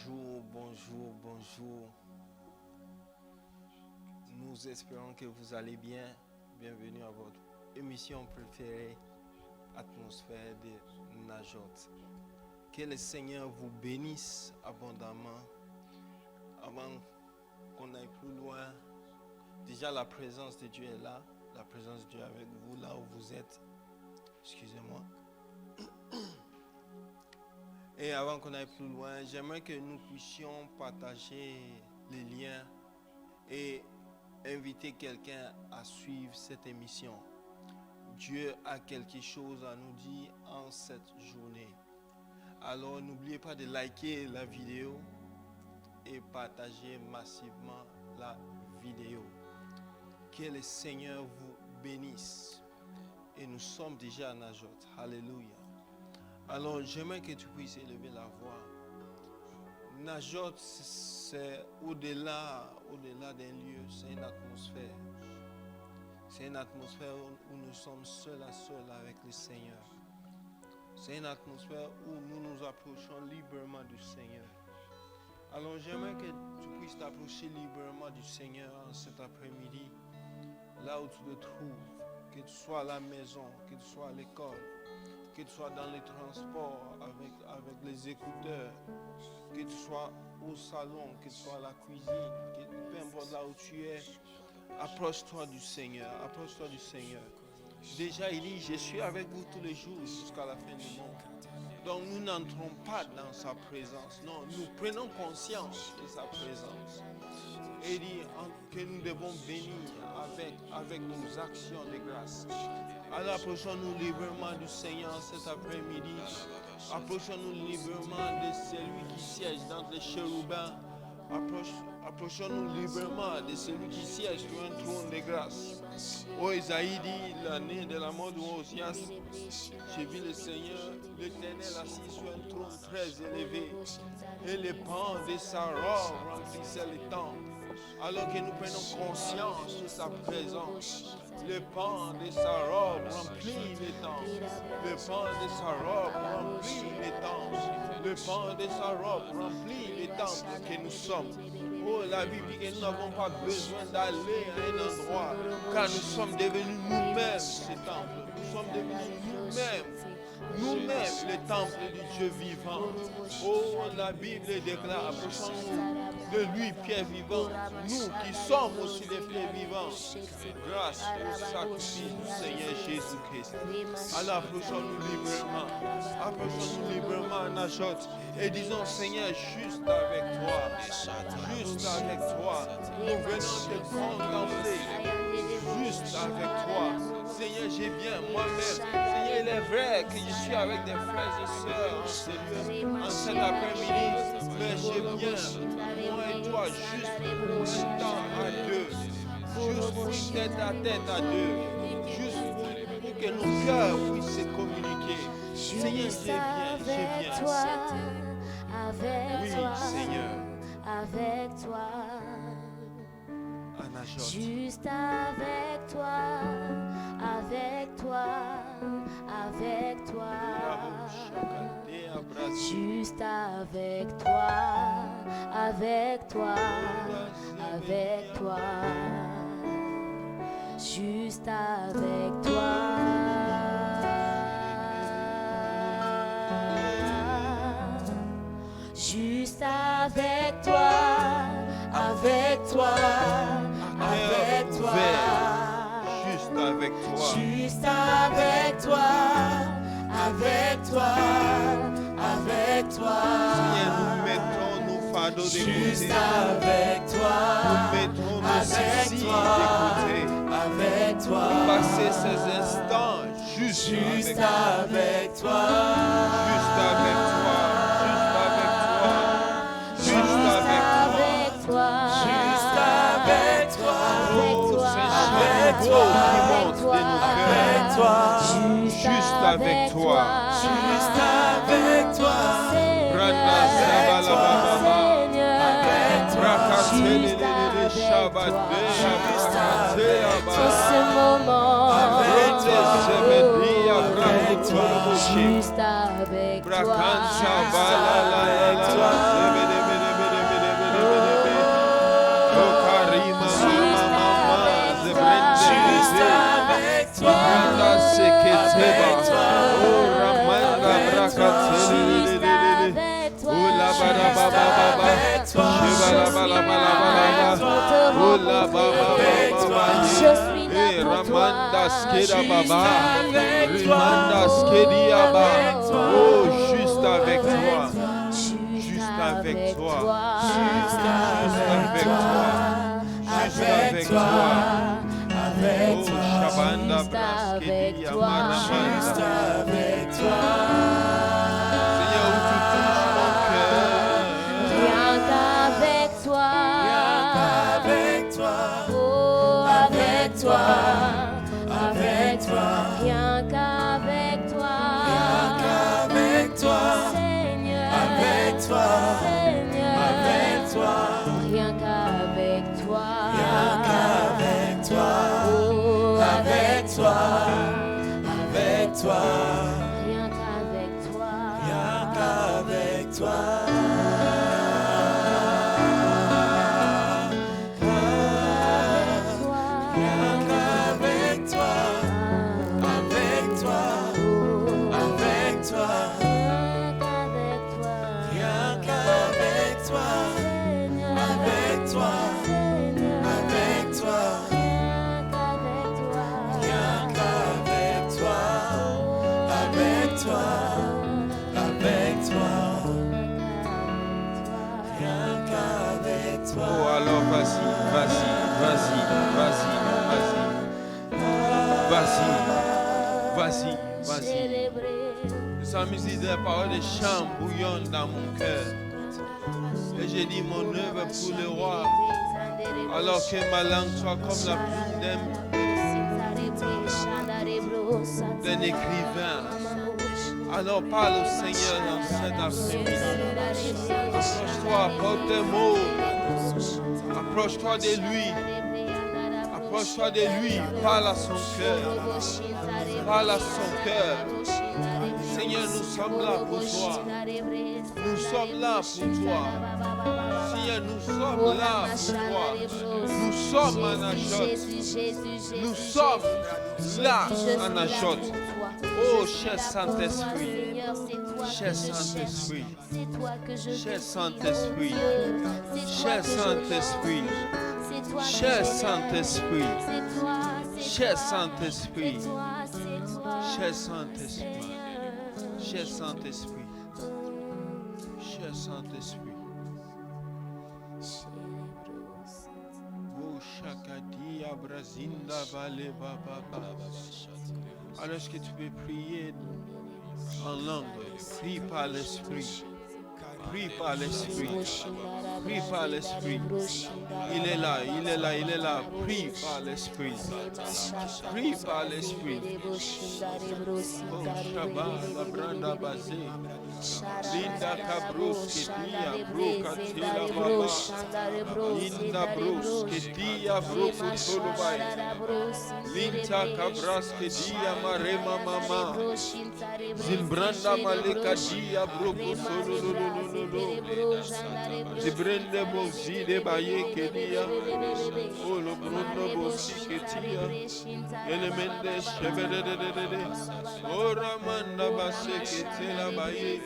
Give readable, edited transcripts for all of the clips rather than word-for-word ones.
Bonjour, bonjour, bonjour. Nous espérons que vous allez bien. Bienvenue à votre émission préférée, Atmosphère de Najot. Que le Seigneur vous bénisse abondamment. Avant qu'on aille plus loin, déjà la présence de Dieu est là. La présence de Dieu est avec vous, là où vous êtes. Excusez-moi. Et avant qu'on aille plus loin, j'aimerais que nous puissions partager les liens et inviter quelqu'un à suivre cette émission. Dieu a quelque chose à nous dire en cette journée. Alors n'oubliez pas de liker la vidéo et partager massivement la vidéo. Que le Seigneur vous bénisse. Et nous sommes déjà à Najot. Alléluia. Alors, j'aimerais que tu puisses élever la voix. Najot, c'est au-delà d'un lieu, c'est une atmosphère. C'est une atmosphère où nous sommes seuls à seul avec le Seigneur. C'est une atmosphère où nous nous approchons librement du Seigneur. Alors, j'aimerais que tu puisses t'approcher librement du Seigneur en cet après-midi, là où tu te trouves, que tu sois à la maison, que tu sois à l'école, que tu sois dans les transports avec les écouteurs, que tu sois au salon, que tu sois à la cuisine, peu importe là où tu es, approche-toi du Seigneur, approche-toi du Seigneur. Déjà, il dit, je suis avec vous tous les jours jusqu'à la fin du monde. Donc nous n'entrons pas dans sa présence, non, nous prenons conscience de sa présence. Et il dit que nous devons bénir avec nos actions de grâce. Alors approchons-nous librement du Seigneur cet après-midi. Approchons-nous librement de celui qui siège dans les chérubins. Approchons-nous librement de celui qui siège sur un trône de grâce. Oh Isaïe dit, l'année de la mort de Osias, j'ai vu le Seigneur, l'Éternel assis sur un trône très élevé. Et les pans de sa robe remplissaient les temples. Alors que nous prenons conscience de sa présence, le pan de sa robe remplit les temples. Le pan de sa robe remplit les temples. Le pan de sa robe remplit les temples que nous sommes. Oh, la Bible dit que nous n'avons pas besoin d'aller à un endroit, car nous sommes devenus nous-mêmes ces temples. Nous sommes devenus nous-mêmes le temple du Dieu vivant. Oh, la Bible déclare, approchons-nous de lui, pierre vivant, nous qui sommes aussi des pierres vivantes, grâce au sacrifice du Seigneur Jésus-Christ. Alors approchons-nous librement à Najot et disons, Seigneur, juste avec toi, nous venons te contempler, juste avec toi. Seigneur, j'ai bien moi-même. Seigneur, il est vrai que je suis avec des frères et sœurs en cet après-midi, mais j'ai bien, moi et toi, juste pour un temps à deux, juste pour une tête à deux, juste pour que nos cœurs puissent se communiquer. Seigneur, j'ai bien. Oui, Seigneur. Avec toi. Juste avec toi, avec toi, avec toi. Juste avec toi, avec toi, avec toi. Juste avec toi. Juste avec toi, avec toi. Avec toi, juste avec toi, juste avec toi, avec toi, avec toi. Seigneur, nous mettons nos fardeaux de côté, juste avec toi, nous mettons nos soucis de côté, avec toi, pour passer ces instants juste avec toi, juste avec toi, juste avec toi, juste avec toi, juste avec toi, avec toi, avec toi, avec toi, juste avec toi, juste avec toi, ce moment, avec toi, juste avec toi, avec toi. Je suis là pour toi. Oh, juste avec toi. Juste avec toi. Juste avec toi. Avec toi. Avec Oh, toi. Shabanda Juste avec Braskedia toi. Juste Maramanda. avec toi. Seigneur, où tu touches mon cœur. Rien qu'avec toi. Avec toi. Oh, avec toi. Avec toi. Rien qu'avec toi. Avec toi. Seigneur. Avec toi. Seigneur. Avec toi. Rien qu'avec toi. Avec toi. Oh, Avec toi. Avec toi. rien qu'avec toi. Avec toi. Avec toi. Avec toi. Avec toi. Oh, Avec toi. rien qu'avec toi. Rien qu'avec toi. Seigneur. Avec toi. Seigneur. Avec toi. Rien qu'avec toi. Rien qu'avec toi. Avec toi. Avec toi. Rien qu'avec toi. Oh, alors vas-y, vas-y, vas-y, vas-y, vas-y. Vas-y, vas-y, vas-y. Célébrer. Le psalmiste dit des paroles de chant bouillonnent dans mon cœur. Et j'ai dit mon œuvre pour le roi. Alors que ma langue soit comme la plume d'un écrivain. Alors parle au Seigneur dans cet après-midi. Approche-toi, porte tes mots. Approche-toi de lui. Approche-toi de lui. Parle à son cœur. Parle à son cœur. Seigneur, nous sommes là pour toi. Nous sommes là pour toi. Seigneur, nous sommes là pour toi. Nous sommes en Achot. Nous sommes là en Achot. Oh, cher Saint-Esprit. Cher Saint-Esprit. Cher Saint-Esprit. Cher Saint-Esprit. Cher Saint-Esprit. Cher Saint-Esprit. Cher Saint-Esprit. Cher Saint-Esprit. Cher Saint-Esprit. Oh, Shakadia Brazinda Vale Baba Baba. Alors est-ce que tu peux prier en langue? Prie par l'Esprit. Prie par l'Esprit. Prie par l'Esprit. Il est là, il est là, il est là. Prie par l'Esprit. Prie par l'Esprit. Oh, Shabbat, la branda basée. Linda Cabrus, Kedia, Broca, Tila Baba. Linda Brus, Kedia, Broca, Tolubai. Linta Cabras, Kedia, Marema Mama. Zimbranda Maleka, Dia, Broca, Solololololo. Zibrende Bozi, de Baye, Kedia. Oh, le Bruno Bosi, Kedia. Elemende, Shebede, oh, Ramanda Basse, Ketela Baye.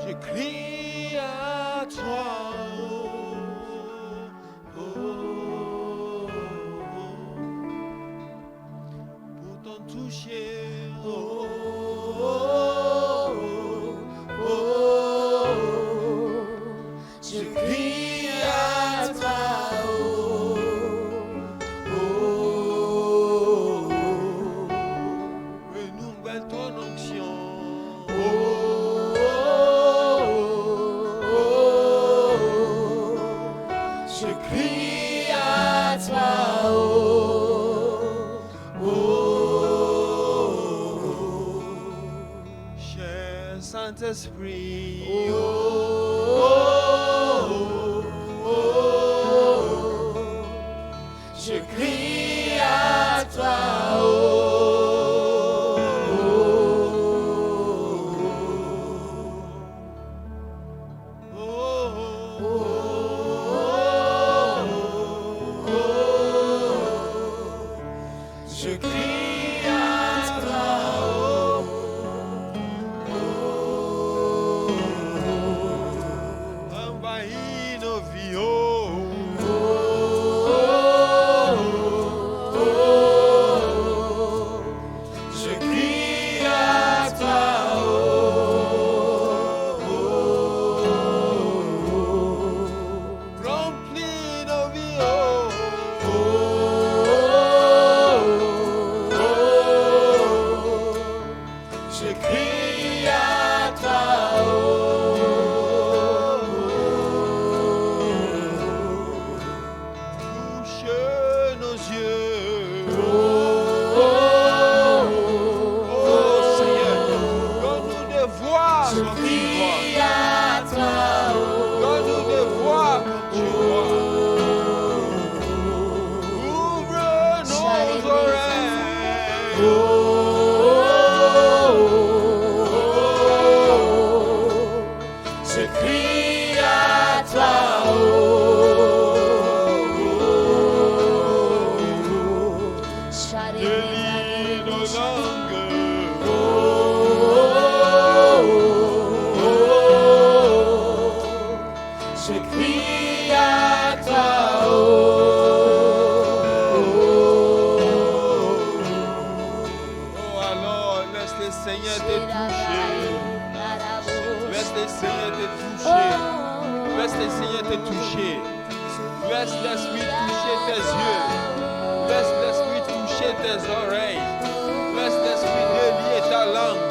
Je crie à toi, pour t'en toucher, Je crie à toi, renouvelle ton onction. Je crie à toi, Saint-Esprit. Je crie à toi, je crie à toi, Envahis nos vies, je crie à toi, remplis nos vies, je crie à toi, touche nos yeux. Oh Seigneur, donne-nous de voir je comme tu vois. crie à toi, Donne-nous de voir comme tu vois. Ouvre nos oreilles. je crie à toi, Délie nos langues. je crie à toi, Oh alors, laisse le Seigneur te toucher. Laisse le Seigneur te toucher. Laisse le Seigneur te toucher. Laisse l'Esprit toucher tes yeux. Laisse l'Esprit toucher tes oreilles. Laisse l'Esprit délier ta langue.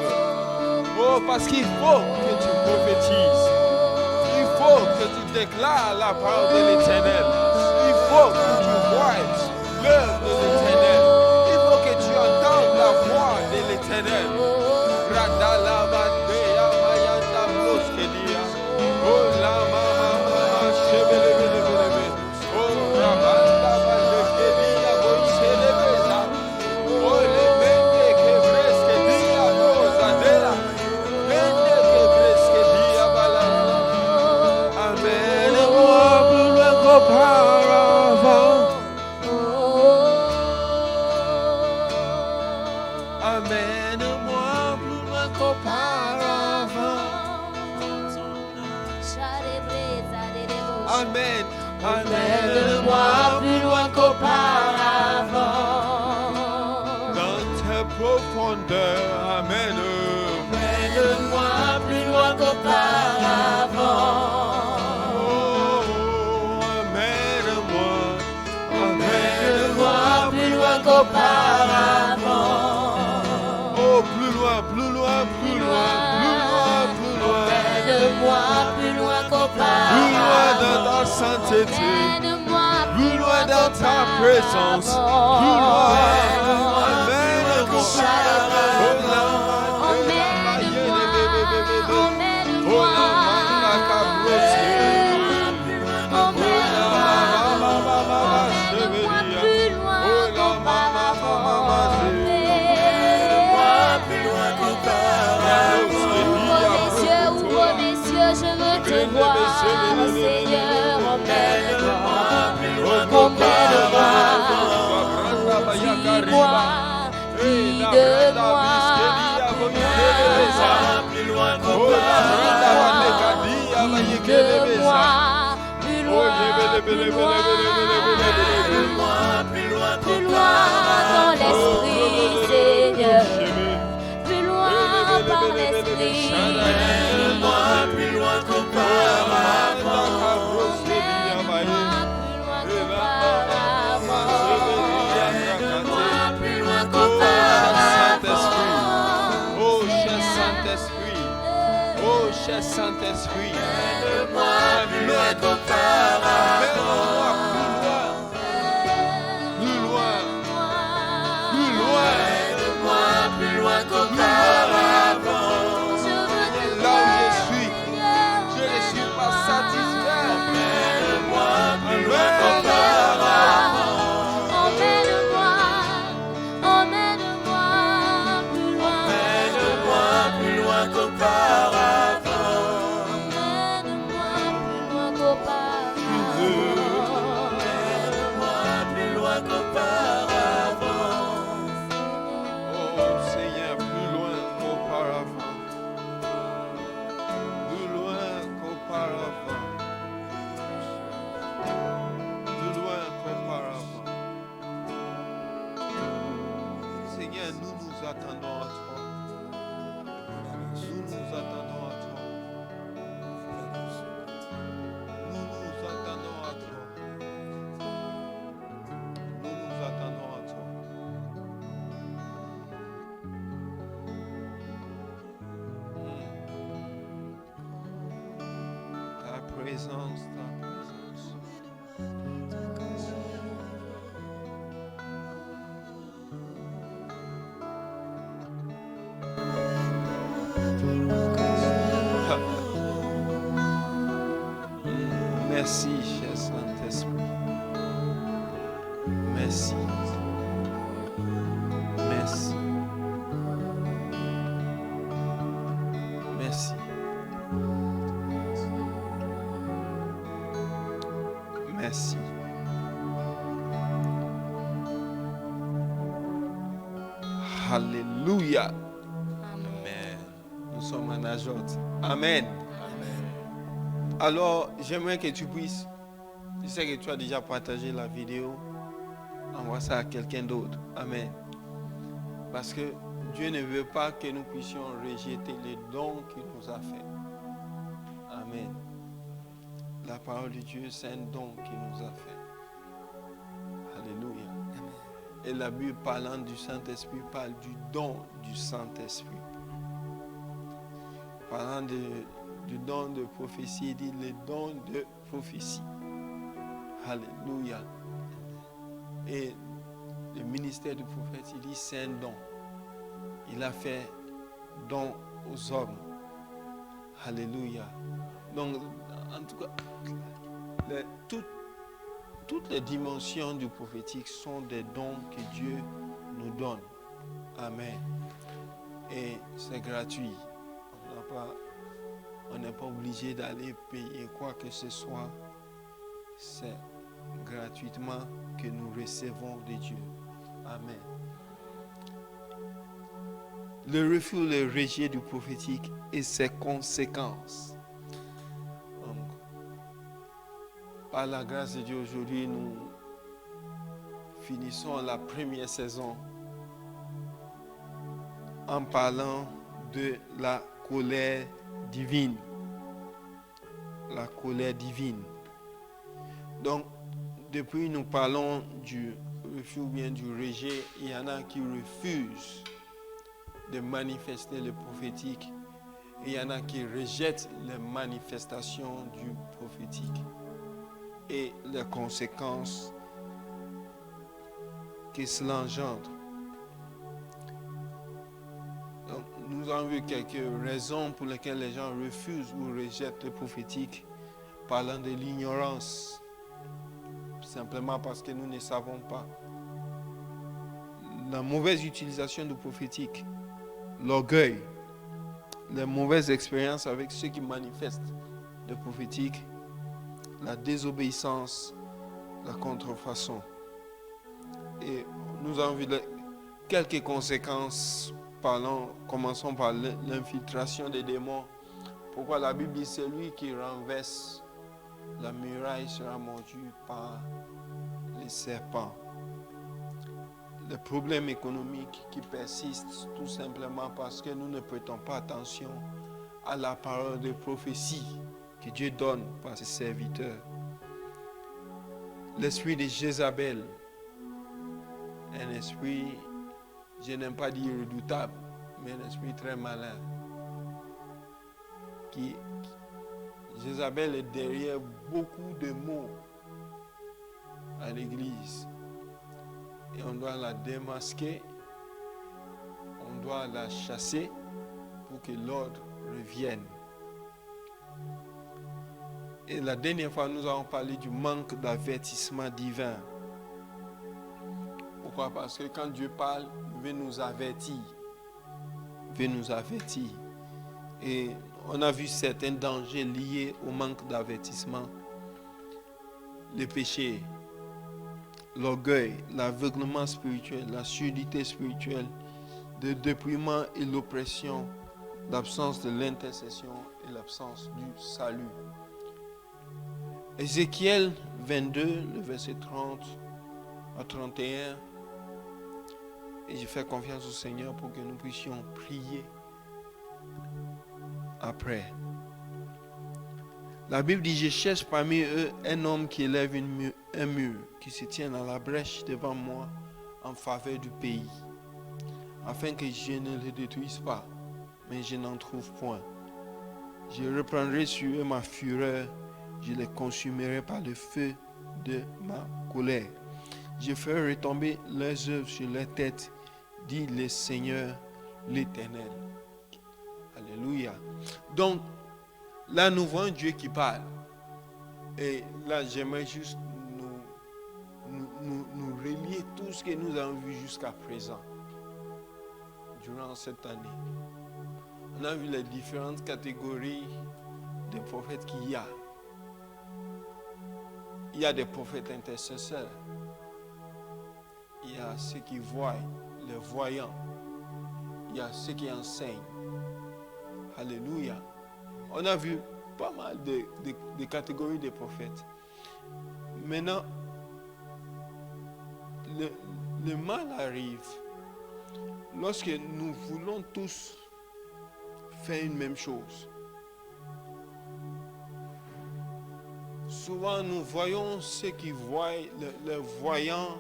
Oh, parce qu'il faut que tu prophétises. Il faut que tu déclares la parole de l'Éternel. Il faut que tu voies l'œuvre de l'Éternel. Il faut que tu entendes la voix de l'Éternel. Radalabadea mayanda broskedia. Oh la mama shebelebelebelebe. Oh rabanda balkedia boiselebeza. Oh le mende que breskedia rozadela. Mende que breskedia balala. Amène-moi plus loin qu'auparavant. Amène-moi plus loin qu'auparavant. Amen. Amène-moi plus loin qu'auparavant. dans tes profondeurs. Amen. Amène-moi plus loin qu'auparavant. Oh, amène-moi. Amène-moi plus loin qu'auparavant. Oh, plus loin, plus loin, plus loin, plus loin, plus loin. Amène-moi plus loin qu'auparavant. Plus loin dans ta sainteté. Amène-moi Plus loin dans ta présence. Plus loin. Amène-moi. Je veux te voir, Seigneur, emmène-moi, emmène-moi, guide-moi, guide-moi, plus loin guide-moi, plus loin, plus loin, plus loin dans l'esprit, Seigneur, plus loin par l'esprit. plus loin qu'auparavant, plus loin qu'auparavant, Oh, cher Saint-Esprit. Oh, cher Saint-Esprit. amène-moi plus loin Amène-moi qu'auparavant, plus loin, plus loin, plus loin. amène-moi plus loin qu'auparavant, Je veux te Là Seigneur, nous nous attendons à toi. Nous nous attendons à toi. Nous nous attendons à toi. Nous nous attendons à toi. Ta présence, ta présence. Merci, cher Saint-Esprit. Merci. Merci. Merci. Merci. Alléluia. Amen. Nous sommes en ajoute. Amen. Alors, j'aimerais que tu puisses, je sais que tu as déjà partagé la vidéo, envoie ça à quelqu'un d'autre. Amen. Parce que Dieu ne veut pas que nous puissions rejeter les dons qu'il nous a fait. Amen. La parole de Dieu, c'est un don qu'il nous a fait. Alléluia. Et la Bible parlant du Saint-Esprit parle du don du Saint-Esprit. Parlant du don de prophétie, il dit les dons de prophétie. Alléluia. Et le ministère du prophète, il dit c'est un don. Il a fait don aux hommes. Alléluia. Donc, en tout cas, toutes les dimensions du prophétique sont des dons que Dieu nous donne. Amen. Et c'est gratuit. On n'est pas obligé d'aller payer quoi que ce soit. C'est gratuitement que nous recevons de Dieu. Amen. Le refus ou le rejet du prophétique et ses conséquences. Donc, par la grâce de Dieu, aujourd'hui, nous finissons la première saison en parlant de la colère divine. La colère divine. Donc, depuis nous parlons du refus ou bien du rejet, il y en a qui refusent de manifester le prophétique et il y en a qui rejettent les manifestations du prophétique et les conséquences que cela engendre. Donc, nous avons vu quelques raisons pour lesquelles les gens refusent ou rejettent le prophétique, parlant de l'ignorance, simplement parce que nous ne savons pas. La mauvaise utilisation du prophétique, l'orgueil, les mauvaises expériences avec ceux qui manifestent le prophétique, la désobéissance, la contrefaçon. Et nous avons vu quelques conséquences. Commençons par l'infiltration des démons. Pourquoi la Bible dit celui qui renverse la muraille sera mordu par les serpents. Les problèmes économiques qui persistent tout simplement parce que nous ne prêtons pas attention à la parole de prophétie que Dieu donne par ses serviteurs. L'esprit de Jézabel, un esprit, je n'aime pas dire redoutable, mais un esprit très malin. Jézabel est derrière beaucoup de maux à l'église. Et on doit la démasquer, on doit la chasser pour que l'ordre revienne. Et la dernière fois, nous avons parlé du manque d'avertissement divin. Pourquoi? Parce que quand Dieu parle, il veut nous avertir. Il veut nous avertir. Et on a vu certains dangers liés au manque d'avertissement. Le péché, l'orgueil, l'aveuglement spirituel, la surdité spirituelle, le dépouillement et l'oppression, l'absence de l'intercession et l'absence du salut. Ézéchiel 22, le verset 30 à 31, Et je fais confiance au Seigneur pour que nous puissions prier après. La Bible dit, je cherche parmi eux un homme qui élève un mur, qui se tient à la brèche devant moi en faveur du pays, afin que je ne le détruise pas, mais je n'en trouve point. Je reprendrai sur eux ma fureur, je les consumerai par le feu de ma colère. Je ferai retomber leurs œuvres sur leurs têtes, dit le Seigneur l'Éternel. Alléluia. Donc, là, nous voyons Dieu qui parle. Et là, j'aimerais juste nous relier tout ce que nous avons vu jusqu'à présent, durant cette année. On a vu les différentes catégories de prophètes qu'il y a. Il y a des prophètes intercesseurs. Il y a ceux qui voient, les voyants. Il y a ceux qui enseignent. Alléluia. On a vu pas mal de catégories de prophètes. Maintenant, le mal arrive lorsque nous voulons tous faire une même chose. Souvent, nous voyons ceux qui voient, les voyants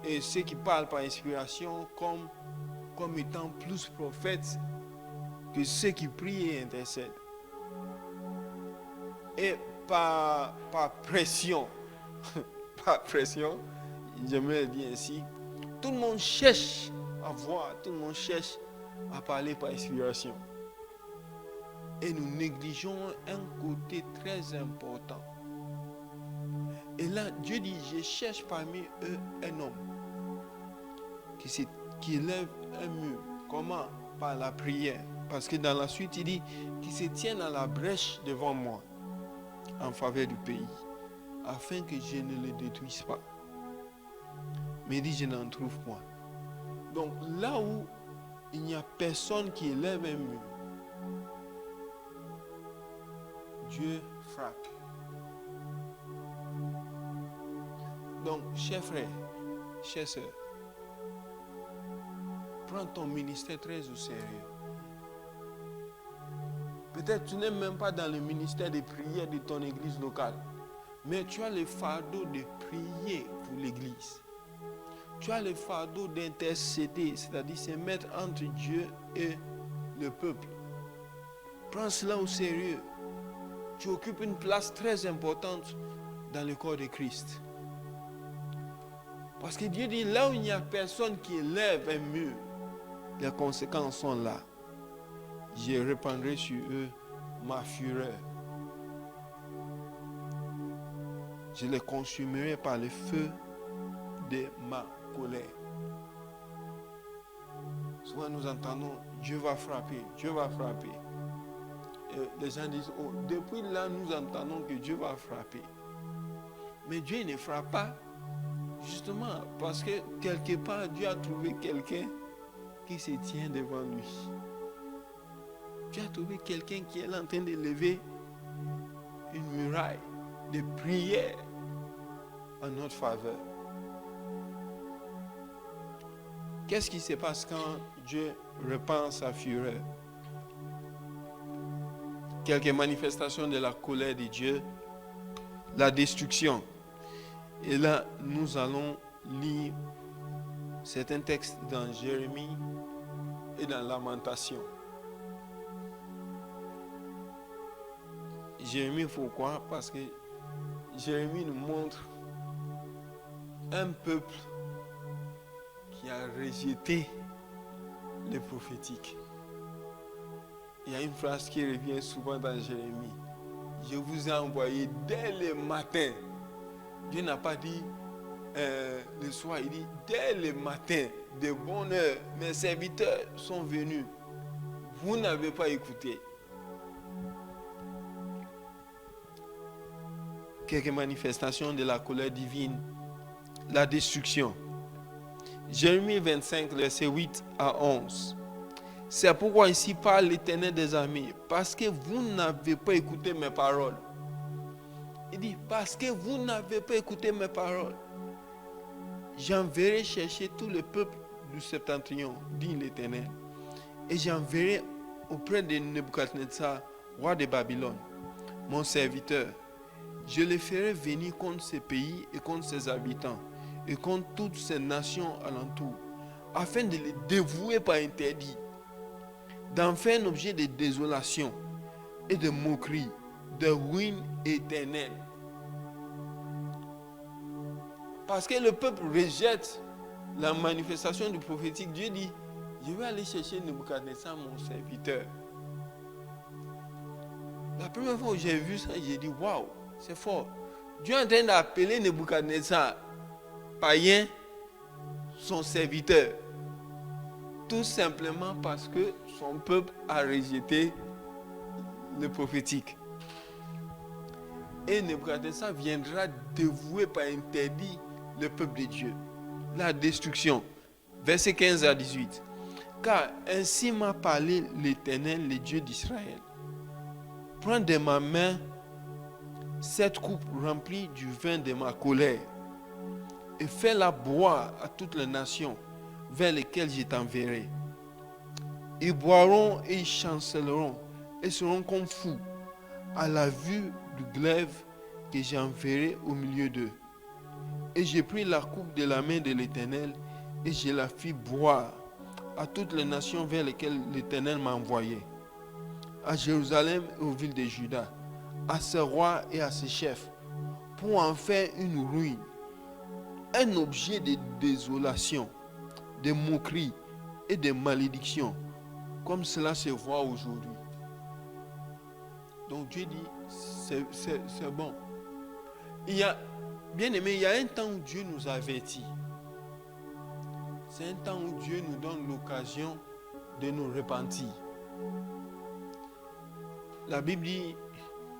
et ceux qui parlent par inspiration comme étant plus prophètes que ceux qui prient et intercèdent. Et par pression, par pression, j'aimerais dire ainsi, tout le monde cherche à voir, tout le monde cherche à parler par inspiration. Et nous négligeons un côté très important. Et là, Dieu dit, je cherche parmi eux un homme qui élève un mur. Comment? Par la prière. Parce que dans la suite, il dit, qui se tienne à la brèche devant moi, en faveur du pays, afin que je ne le détruise pas. Mais il dit, je n'en trouve point. Donc là où il n'y a personne qui élève un mur, Dieu frappe. Donc, chers frères, chères sœurs, prends ton ministère très au sérieux. Peut-être tu n'es même pas dans le ministère de prière de ton église locale, mais tu as le fardeau de prier pour l'église. Tu as le fardeau d'intercéder, c'est-à-dire se mettre entre Dieu et le peuple. Prends cela au sérieux. Tu occupes une place très importante dans le corps de Christ. Parce que Dieu dit, là où il n'y a personne qui élève un mur, les conséquences sont là. Je répandrai sur eux ma fureur. Je les consumerai par le feu de ma colère. Souvent nous entendons, Dieu va frapper, Dieu va frapper. Et les gens disent, oh, depuis là nous entendons que Dieu va frapper. Mais Dieu ne frappe pas, justement parce que quelque part Dieu a trouvé quelqu'un qui se tient devant lui. Dieu a trouvé quelqu'un qui est en train de lever une muraille de prière en notre faveur. Qu'est-ce qui se passe quand Dieu répand sa fureur? Quelques manifestations de la colère de Dieu, la destruction. Et là, nous allons lire certains textes dans Jérémie et dans Lamentation. Jérémie, pourquoi? Parce que Jérémie nous montre un peuple qui a rejeté le prophétique. Il y a une phrase qui revient souvent dans Jérémie. Je vous ai envoyé dès le matin. Dieu n'a pas dit le soir, il dit dès le matin, de bonne heure, mes serviteurs sont venus. Vous n'avez pas écouté. Quelques manifestations de la colère divine, la destruction. Jérémie 25, versets 8 à 11. C'est pourquoi ici parle l'Éternel des armées, parce que vous n'avez pas écouté mes paroles. Il dit, parce que vous n'avez pas écouté mes paroles. j'enverrai chercher tout le peuple du septentrion, dit l'Éternel, et j'enverrai auprès de Nebuchadnezzar, roi de Babylone, mon serviteur. Je les ferai venir contre ces pays et contre ses habitants, et contre toutes ces nations alentour, afin de les dévouer par interdit, d'en faire un objet de désolation et de moquerie, de ruine éternelle. Parce que le peuple rejette la manifestation du prophétique, Dieu dit, je vais aller chercher Nebuchadnezzar, mon serviteur. La première fois où j'ai vu ça, j'ai dit, waouh, c'est fort. Dieu est en train d'appeler Nebuchadnezzar, païen, son serviteur. Tout simplement parce que son peuple a rejeté le prophétique. Et Nebuchadnezzar viendra dévouer par interdit le peuple de Dieu. La destruction. Versets 15 à 18. Car ainsi m'a parlé l'Éternel, le Dieu d'Israël. Prends de ma main cette coupe remplie du vin de ma colère et fais-la boire à toutes les nations vers lesquelles je t'enverrai. Ils boiront et ils chancelleront et seront comme fous à la vue du glaive que j'enverrai au milieu d'eux. Et j'ai pris la coupe de la main de l'Éternel et je la fis boire à toutes les nations vers lesquelles l'Éternel m'a envoyé, à Jérusalem et aux villes de Juda, à ses rois et à ses chefs, pour en faire une ruine, un objet de désolation, de moquerie et de malédiction, comme cela se voit aujourd'hui. Donc Dieu dit, c'est bon. Bien aimé, il y a un temps où Dieu nous avertit. C'est un temps où Dieu nous donne l'occasion de nous repentir. La Bible dit,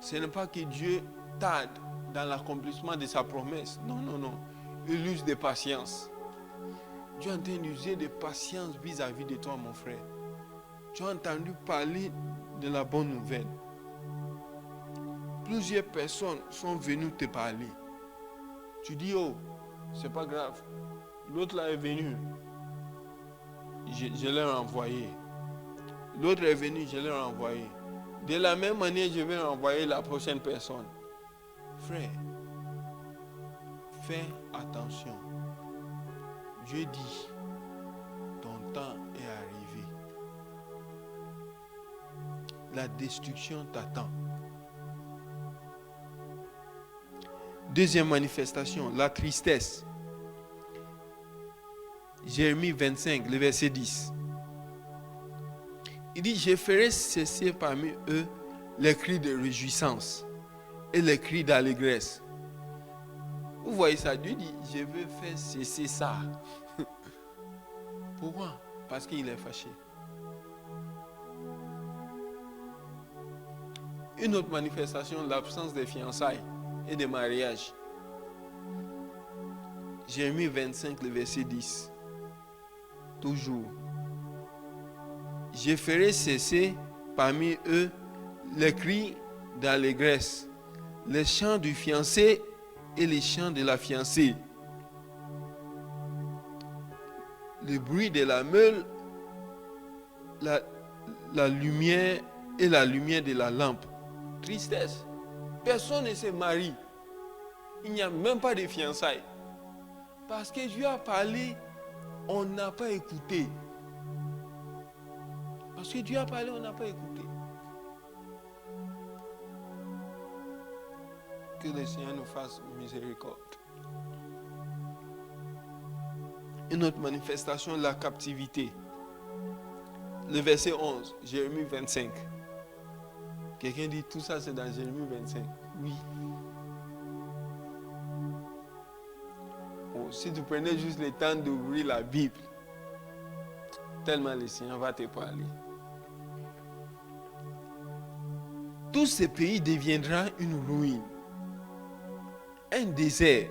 ce n'est pas que Dieu tarde dans l'accomplissement de sa promesse. Non, non, non. Il use de patience. Dieu est en train d'user de patience vis-à-vis de toi, mon frère. Tu as entendu parler de la bonne nouvelle. Plusieurs personnes sont venues te parler. Tu dis, oh, c'est pas grave. L'autre là est venu. Je l'ai renvoyé. L'autre est venu, je l'ai renvoyé. De la même manière, je vais renvoyer la prochaine personne. Frère, fais attention. Dieu dit, ton temps est arrivé. La destruction t'attend. Deuxième manifestation, la tristesse. Jérémie 25, le verset 10. Il dit, je ferai cesser parmi eux les cris de réjouissance et les cris d'allégresse. Vous voyez ça, Dieu dit, je veux faire cesser ça. Pourquoi? Parce qu'il est fâché. Une autre manifestation, l'absence des fiançailles et des mariages. Jérémie 25, le verset 10. Toujours. Je ferai cesser parmi eux les cris d'allégresse, les chants du fiancé et les chants de la fiancée, le bruit de la meule, la lumière et la lumière de la lampe. Tristesse. Personne ne se marie. Il n'y a même pas de fiançailles. Parce que Dieu a parlé, on n'a pas écouté. Parce que Dieu a parlé, on n'a pas écouté. Que le Seigneur nous fasse miséricorde. Une autre manifestation, la captivité. Le verset 11, Jérémie 25. Quelqu'un dit tout ça c'est dans Jérémie 25. Oui. Oh, si tu prenais juste le temps d'ouvrir la Bible, tellement le Seigneur va te parler. Tout ce pays deviendra une ruine, un désert.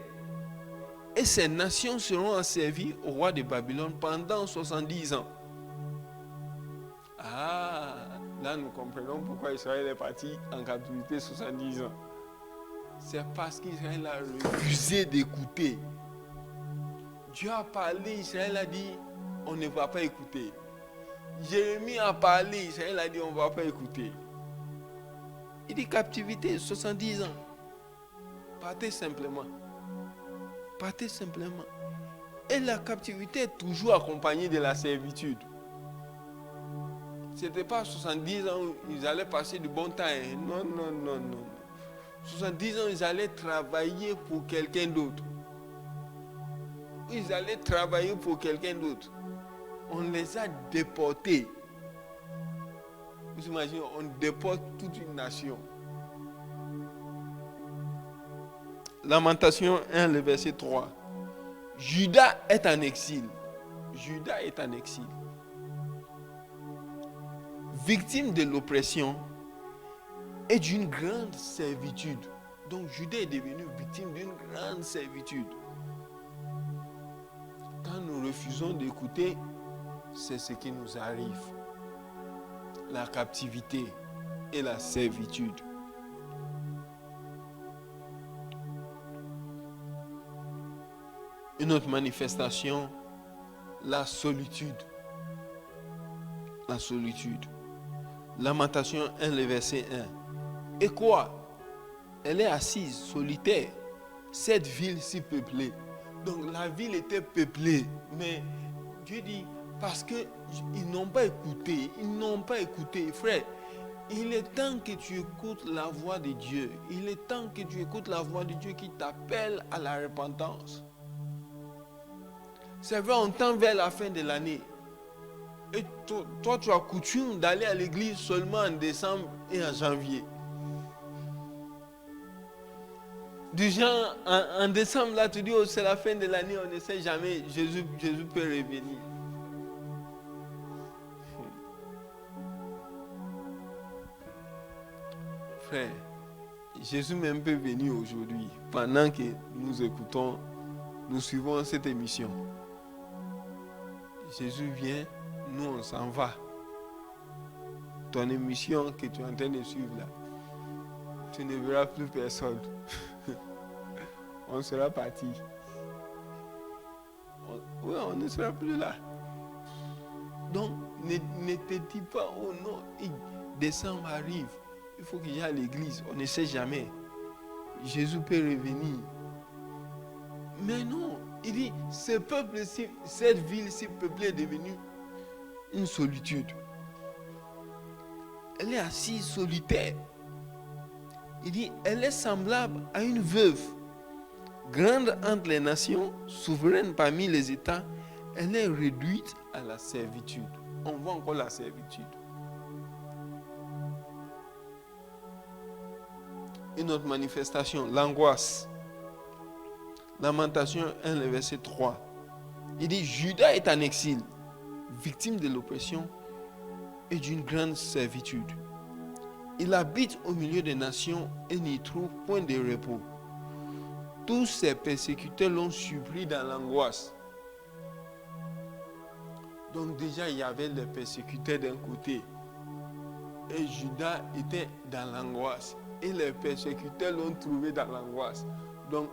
Et ces nations seront asservies au roi de Babylone pendant 70 ans. Ah, là nous comprenons pourquoi Israël est parti en captivité 70 ans. C'est parce qu'Israël a refusé d'écouter. Dieu a parlé, Israël a dit, on ne va pas écouter. Jérémie a parlé, Israël a dit, on ne va pas écouter. Il dit captivité, 70 ans. Partez simplement. Partez simplement. Et la captivité est toujours accompagnée de la servitude. Ce n'était pas 70 ans où ils allaient passer du bon temps. Non, non, non, non. 70 ans, ils allaient travailler pour quelqu'un d'autre. Ils allaient travailler pour quelqu'un d'autre. On les a déportés. Vous imaginez, on déporte toute une nation. Lamentation 1, le verset 3. Juda est en exil. Juda est en exil. Victime de l'oppression et d'une grande servitude. Donc Juda est devenu victime d'une grande servitude. Quand nous refusons d'écouter, c'est ce qui nous arrive. La captivité et la servitude. Une autre manifestation, la solitude. La solitude. Lamentation 1, le verset 1. Et quoi? Elle est assise, solitaire. Cette ville si peuplée. Donc la ville était peuplée. Mais Dieu dit, parce qu'ils n'ont pas écouté. Ils n'ont pas écouté. Frère, il est temps que tu écoutes la voix de Dieu. Il est temps que tu écoutes la voix de Dieu qui t'appelle à la repentance. C'est vrai, on tend vers la fin de l'année. Et toi, tu as coutume d'aller à l'église seulement en décembre et en janvier. Du genre, en décembre, là, tu dis, oh, c'est la fin de l'année, on ne sait jamais, Jésus peut revenir. Frère, Jésus même peut venir aujourd'hui, pendant que nous écoutons, nous suivons cette émission. Jésus vient, nous on s'en va. Ton émission que tu es en train de suivre là, tu ne verras plus personne. On sera parti. On ne sera plus là. Donc, ne te dis pas, oh non, décembre arrive, il faut que j'aille à l'église. On ne sait jamais. Jésus peut revenir. Mais non, il dit, ce peuple, cette ville si peuplée est devenue une solitude. Elle est assise solitaire. Il dit, elle est semblable à une veuve, grande entre les nations, souveraine parmi les États. Elle est réduite à la servitude. On voit encore la servitude. Une autre manifestation, l'angoisse. Lamentation 1, le verset 3. Il dit, Juda est en exil, victime de l'oppression et d'une grande servitude. Il habite au milieu des nations et n'y trouve point de repos. Tous ses persécuteurs l'ont surpris dans l'angoisse. Donc déjà, il y avait les persécuteurs d'un côté. Et Juda était dans l'angoisse. Et les persécuteurs l'ont trouvé dans l'angoisse. Donc,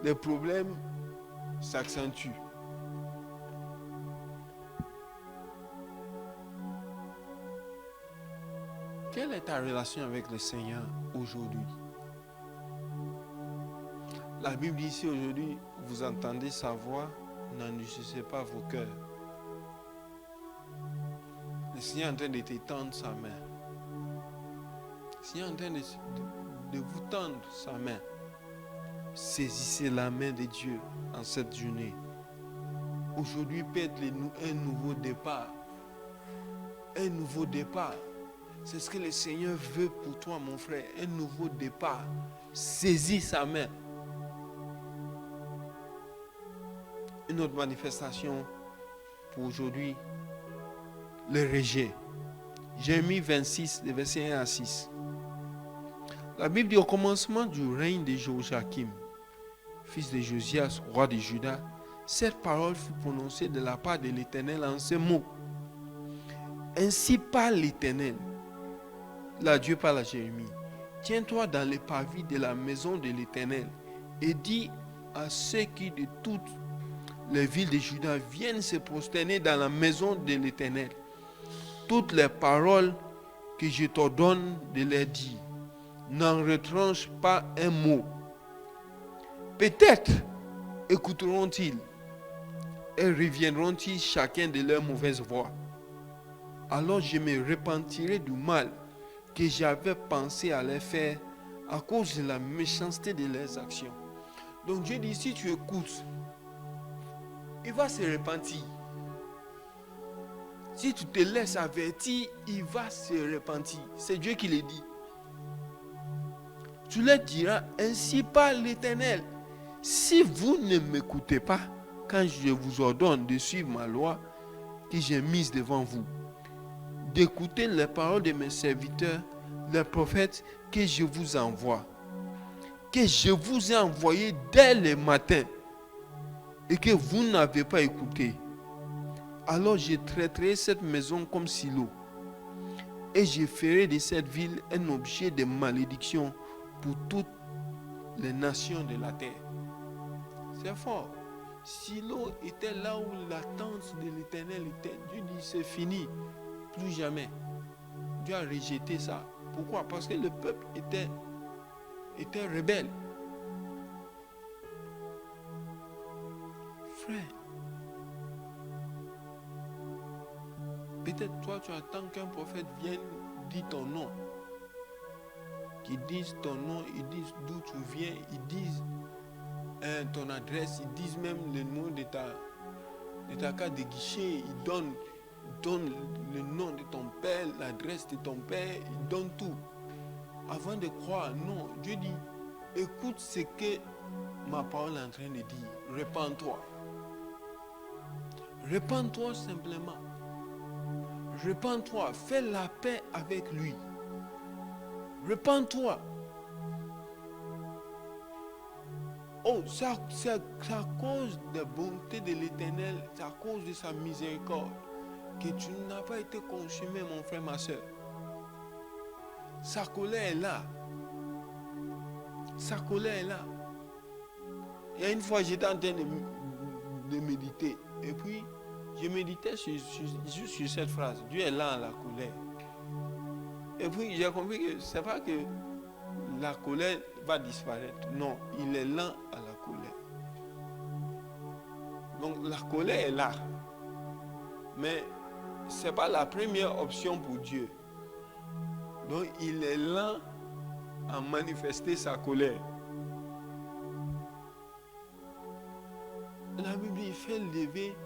les problèmes s'accentuent. Quelle est ta relation avec le Seigneur aujourd'hui? La Bible dit ici aujourd'hui, vous entendez sa voix, n'endurcissez pas vos cœurs. Le Seigneur est en train de t'étendre sa main. Le Seigneur est en train de vous tendre sa main. Saisissez la main de Dieu en cette journée. Aujourd'hui peut être un nouveau départ. Un nouveau départ. C'est ce que le Seigneur veut pour toi, mon frère. Un nouveau départ. Saisis sa main. Une autre manifestation pour aujourd'hui, le rejet. Jérémie 26, les versets 1 à 6. La Bible dit au commencement du règne de Joachim, fils de Josias, roi de Juda, cette parole fut prononcée de la part de l'Éternel en ces mots. Ainsi parle l'Éternel. Là, Dieu parle à Jérémie. Tiens-toi dans les parvis de la maison de l'Éternel et dis à ceux qui de toutes les villes de Juda viennent se prosterner dans la maison de l'Éternel. Toutes les paroles que je t'ordonne de leur dire, n'en retranche pas un mot. Peut-être écouteront-ils et reviendront-ils chacun de leur mauvaise voie. Alors je me repentirai du mal que j'avais pensé à leur faire à cause de la méchanceté de leurs actions. Donc Dieu dit, si tu écoutes, il va se repentir. Si tu te laisses avertir, il va se repentir. C'est Dieu qui le dit. Tu leur diras, ainsi parle l'Éternel. Si vous ne m'écoutez pas, quand je vous ordonne de suivre ma loi que j'ai mise devant vous, d'écouter les paroles de mes serviteurs, les prophètes que je vous envoie, que je vous ai envoyés dès le matin et que vous n'avez pas écouté, alors je traiterai cette maison comme Silo et je ferai de cette ville un objet de malédiction pour toutes les nations de la terre. C'est fort. Silo était là où la tente de l'Éternel était. Dieu dit c'est fini, plus jamais. Dieu a rejeté ça. Pourquoi? Parce que le peuple était rebelle. Frère, peut-être toi tu attends qu'un prophète vienne dire ton nom. Qu'ils disent ton nom, ils disent d'où tu viens, ils disent ton adresse, ils disent même le nom de ta carte de guichet, ils donnent le nom de ton père, l'adresse de ton père, ils donnent tout. Avant de croire, non, Dieu dit, écoute ce que ma parole est en train de dire, repens-toi. Repens-toi simplement. Repens-toi, fais la paix avec lui. Repens-toi. Oh, c'est à cause de la bonté de l'Éternel, c'est à cause de sa miséricorde que tu n'as pas été consumé, mon frère, ma soeur. Sa colère est là. Sa colère est là. Il y a une fois, j'étais en train de méditer. Et puis, je méditais juste sur cette phrase. Dieu est là en la colère. Et puis, j'ai compris que ce n'est pas que la colère va disparaître. Non, il est lent à la colère. Donc, la colère est là. Mais ce n'est pas la première option pour Dieu. Donc, il est lent à manifester sa colère. La Bible dit, fait lever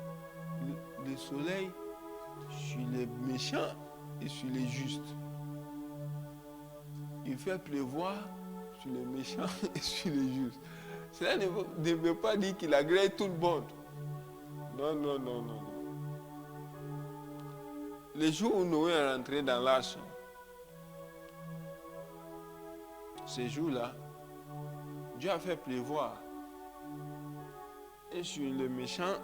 le soleil sur les méchants et sur les justes. Il fait pleuvoir sur les méchants et sur les justes. Cela ne veut pas dire qu'il agrée tout le monde. Non, non, non, non. Le jour où Noé est rentré dans l'arche, ce jour-là, Dieu a fait pleuvoir et sur les méchants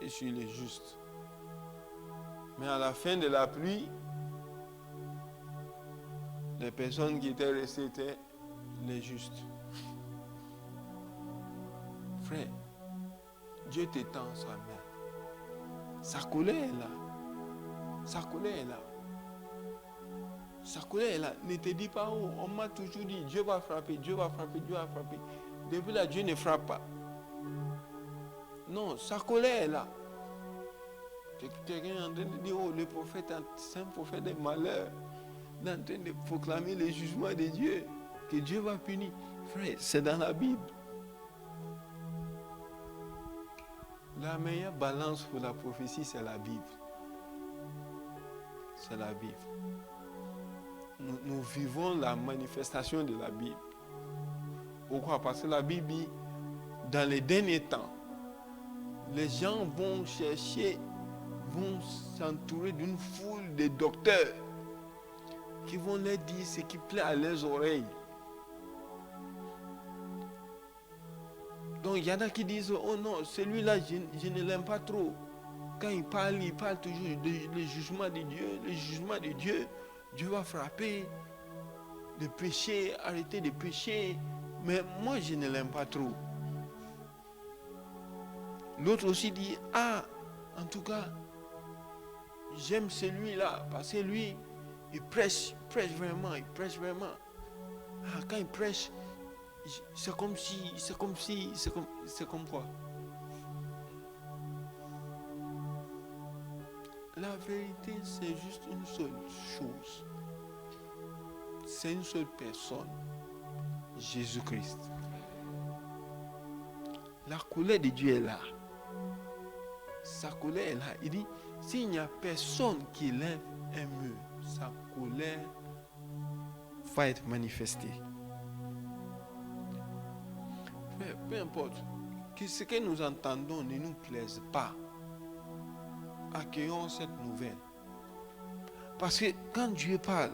et sur les justes. Mais à la fin de la pluie, les personnes qui étaient restées étaient les justes. Frère, Dieu t'étend sa main. Sa colère est là. Sa colère est là. Sa colère est là. Ne te dis pas, oh, on m'a toujours dit, Dieu va frapper, Dieu va frapper, Dieu va frapper. Depuis là, Dieu ne frappe pas. Non, sa colère est là. Quelqu'un est en train de dire, oh, le prophète, c'est un prophète de malheur. Il est en train de proclamer le jugement de Dieu, que Dieu va punir. Frère, c'est dans la Bible. La meilleure balance pour la prophétie, c'est la Bible. C'est la Bible. Nous vivons la manifestation de la Bible. Pourquoi? Parce que la Bible dit, dans les derniers temps, les gens vont chercher, vont s'entourer d'une foule de docteurs qui vont leur dire ce qui plaît à leurs oreilles. Donc il y en a qui disent, oh non, celui-là, je ne l'aime pas trop. Quand il parle toujours du jugement de Dieu. Le jugement de Dieu, Dieu va frapper, le péché, arrêter de pécher. Mais moi, je ne l'aime pas trop. L'autre aussi dit, ah, en tout cas, j'aime celui-là, parce que lui, il prêche vraiment. Ah, quand il prêche, c'est comme quoi. La vérité, c'est juste une seule chose. C'est une seule personne, Jésus-Christ. La colère de Dieu est là. Sa colère est là. Il dit, s'il n'y a personne qui lève un mur, sa colère va être manifestée. Peu importe, que ce que nous entendons ne nous plaise pas, accueillons cette nouvelle. Parce que quand Dieu parle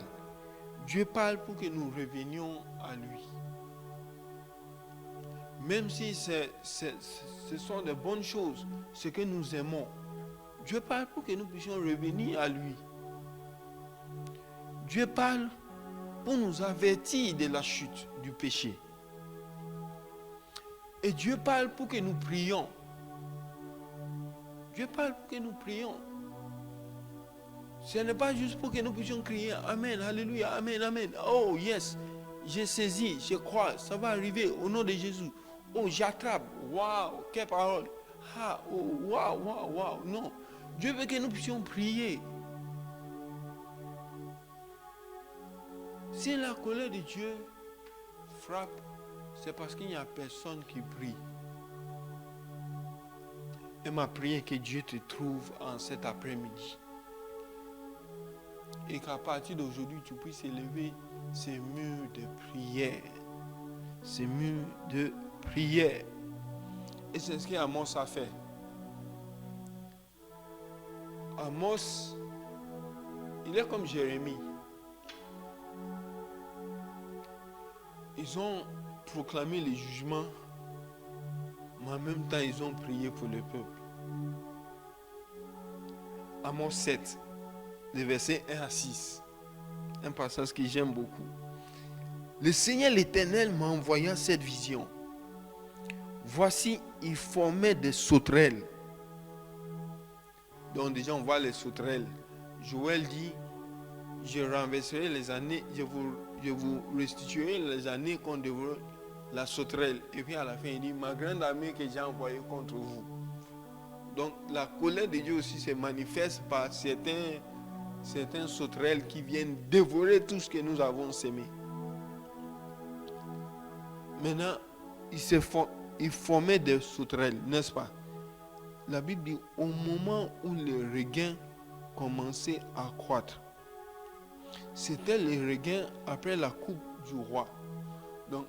pour que nous revenions à lui. Même si ce sont de bonnes choses, ce que nous aimons, Dieu parle pour que nous puissions revenir à lui. Dieu parle pour nous avertir de la chute du péché. Et Dieu parle pour que nous prions. Dieu parle pour que nous prions. Ce n'est pas juste pour que nous puissions crier Amen, Alléluia, Amen, Amen. Oh yes, j'ai saisi, je crois, ça va arriver au nom de Jésus. Oh, j'attrape. Waouh, quelle parole. Ah, oh, waouh. Non. Dieu veut que nous puissions prier. Si la colère de Dieu frappe, c'est parce qu'il n'y a personne qui prie. Et ma prière que Dieu te trouve en cet après-midi. Et qu'à partir d'aujourd'hui, tu puisses élever ces murs de prière. Ces murs de prière. Et c'est ce qu'Amos a fait. Amos, il est comme Jérémie. Ils ont proclamé les jugements, mais en même temps, ils ont prié pour le peuple. Amos 7, les versets 1 à 6. Un passage que j'aime beaucoup. Le Seigneur l'Éternel m'a envoyé cette vision. Voici, il formait des sauterelles. Donc déjà, on voit les sauterelles. Joël dit, je renverserai les années, je vous restituerai les années qu'on dévore la sauterelle. Et puis à la fin, il dit, ma grande armée que j'ai envoyée contre vous. Donc la colère de Dieu aussi se manifeste par certains sauterelles qui viennent dévorer tout ce que nous avons semé. Maintenant, il formait des sauterelles, n'est-ce pas? La Bible dit, au moment où les regains commençaient à croître, c'était les regains après la coupe du roi. Donc,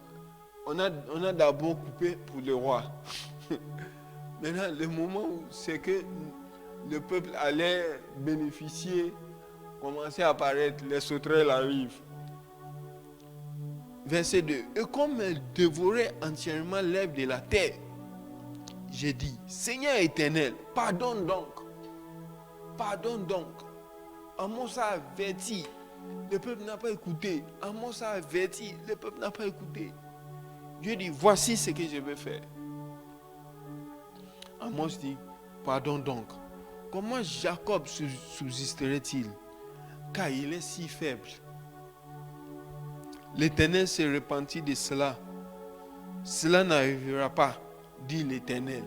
on a d'abord coupé pour le roi. Maintenant, le moment où c'est que le peuple allait bénéficier, commençait à apparaître, les sauterelles arrivent. Verset 2. Et comme elles dévoraient entièrement l'herbe de la terre, j'ai dit, Seigneur éternel, pardonne donc. Amos a averti, le peuple n'a pas écouté. Amos a averti, le peuple n'a pas écouté. Dieu dit, voici ce que je vais faire. Amos dit, pardonne donc. Comment Jacob subsisterait-il, car il est si faible? L'Éternel se repentit de cela. Cela n'arrivera pas, dit l'Éternel.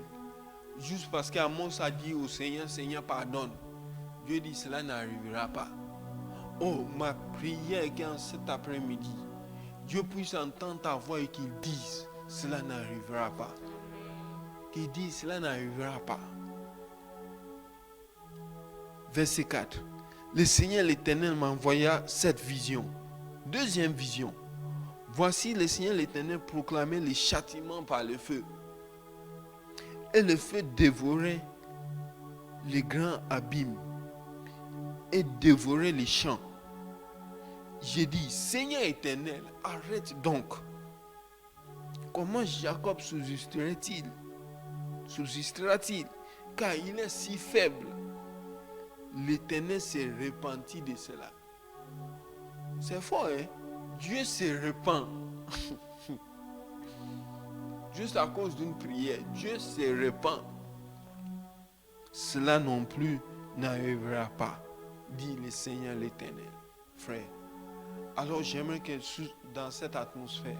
Juste parce qu'Amos a dit au Seigneur, Seigneur, pardonne. Dieu dit, cela n'arrivera pas. Oh, ma prière est qu'en cet après-midi, Dieu puisse entendre ta voix et qu'il dise, cela n'arrivera pas. Qu'il dise, cela n'arrivera pas. Verset 4. Le Seigneur l'Éternel m'envoya cette vision. Deuxième vision. Voici le Seigneur l'Éternel proclamait les châtiments par le feu. Et le feu dévorait les grands abîmes et dévorait les champs. J'ai dit, Seigneur éternel, arrête donc. Comment Jacob subsistera-t-il? Car il est si faible. L'Éternel s'est repenti de cela. C'est fort, hein? Dieu se repent. Juste à cause d'une prière, Dieu se repent. cela non plus n'arrivera pas, dit le Seigneur l'Éternel. Frère, alors j'aimerais que dans cette atmosphère,